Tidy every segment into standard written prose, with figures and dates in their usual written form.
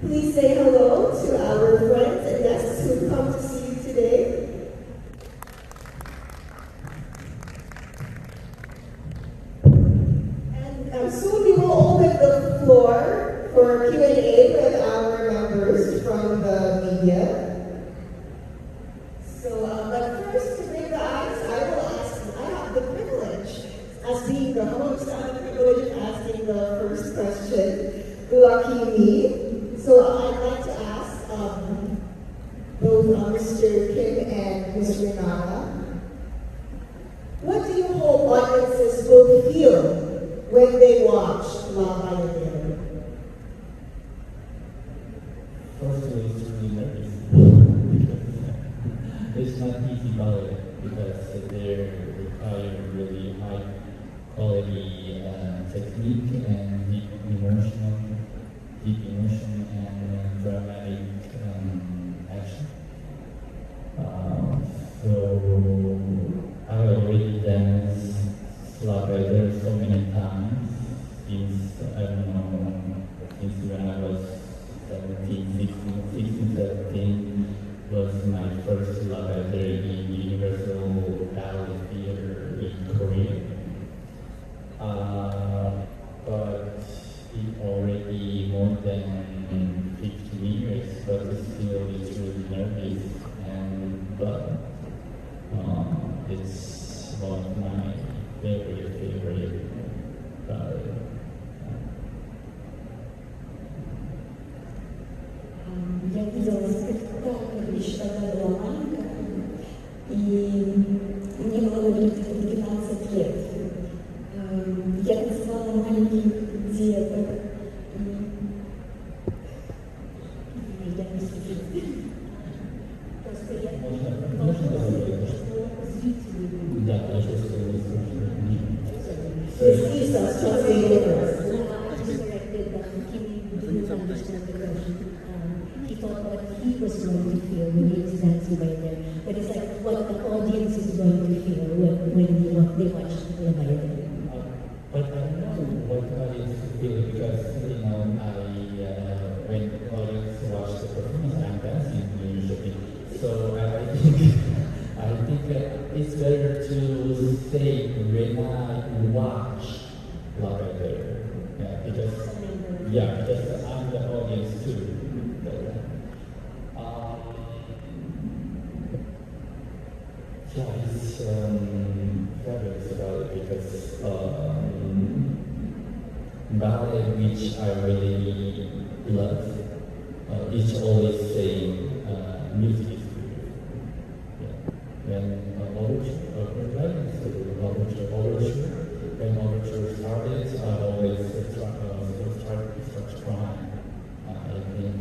Please say hello to our friends and guests who've come to see you today. And soon we will open the floor for Q&A with our members from the media. But first, to break the ice, I have the privilege, as being the host, I have the privilege of asking the first question. Lucky me. So I'd like to ask both Mr. Kim and Ms. Renata, what do you hope audiences will feel when they watch La Bayadera? Firstly, it's really nervous. It's not easy ballet because they require really high quality technique and deep emotion and dramatic action. So I already danced La Bayadera so many times since I don't know, since when I was 16, 17 was my first La Bayadera in Universal Ballet Theater in Korea. But it already more than 15 years, but still it's really nervous but it's one of my favorite ballet. Я видела спектакль еще когда была маленькая, и мне было только 12 лет. Я танцевала маленьких деток. Я не слышу. Просто я зрители. Да, я чувствую, Please start translating for us. He thought what he was going to feel when he was dancing by there, but it's like what the audience is going to feel when they watch La Bayadera. But I don't know what audience feel because when audience watch the performance, I'm dancing usually. So I think it's better to say when I watch La Bayadera, because I'm the audience too. It's fabulous about it because ballet, which I really love, it's always saying music is good. When overture started, I always start crying. I think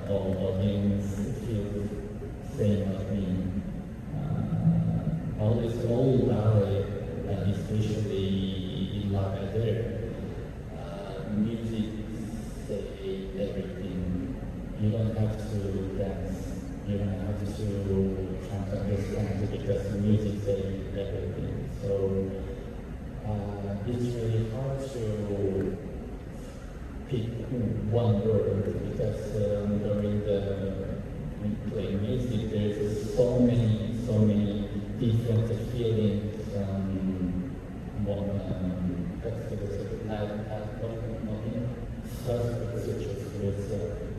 all audience feel same like me. All ballet, especially in La Bayadera, music say everything. You don't have to dance. You don't have to try to understand because the music says everything. So it's really hard to pick one word because during the playing music there's so many different feelings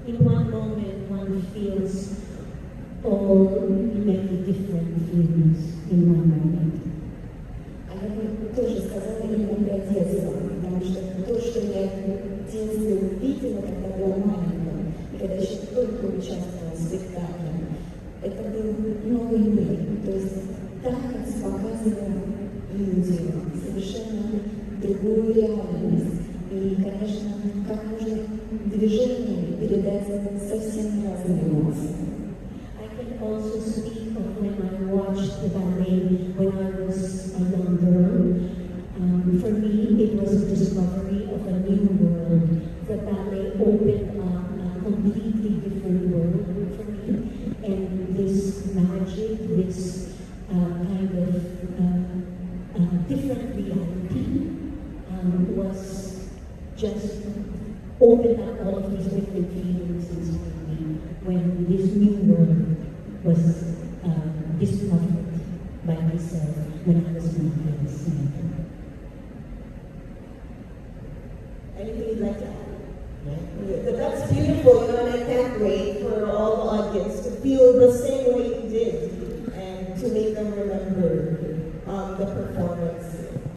In one moment, one feels all many different feelings in one moment. А я бы тоже сказала именно про детство, потому что то, что я в детстве увидела, когда была маленькая, и когда еще только участвовала в спектакле, это был новый мир. То есть танец показывал Индию, совершенно другую реальность. И, конечно, как можно движение передать совсем разные эмоции. I can also speak of when I watched the ballet when I was a young girl. For me, it was a discovery of a new world. The ballet opened up a completely different world for me. And this magic, this kind of different reality was just opened up all of these different feelings was discovered by myself when I was making this theater. Anything you'd like to add? Yeah, that's beautiful, and I can't wait for all the audience to feel the same way you did and to make them remember the performance.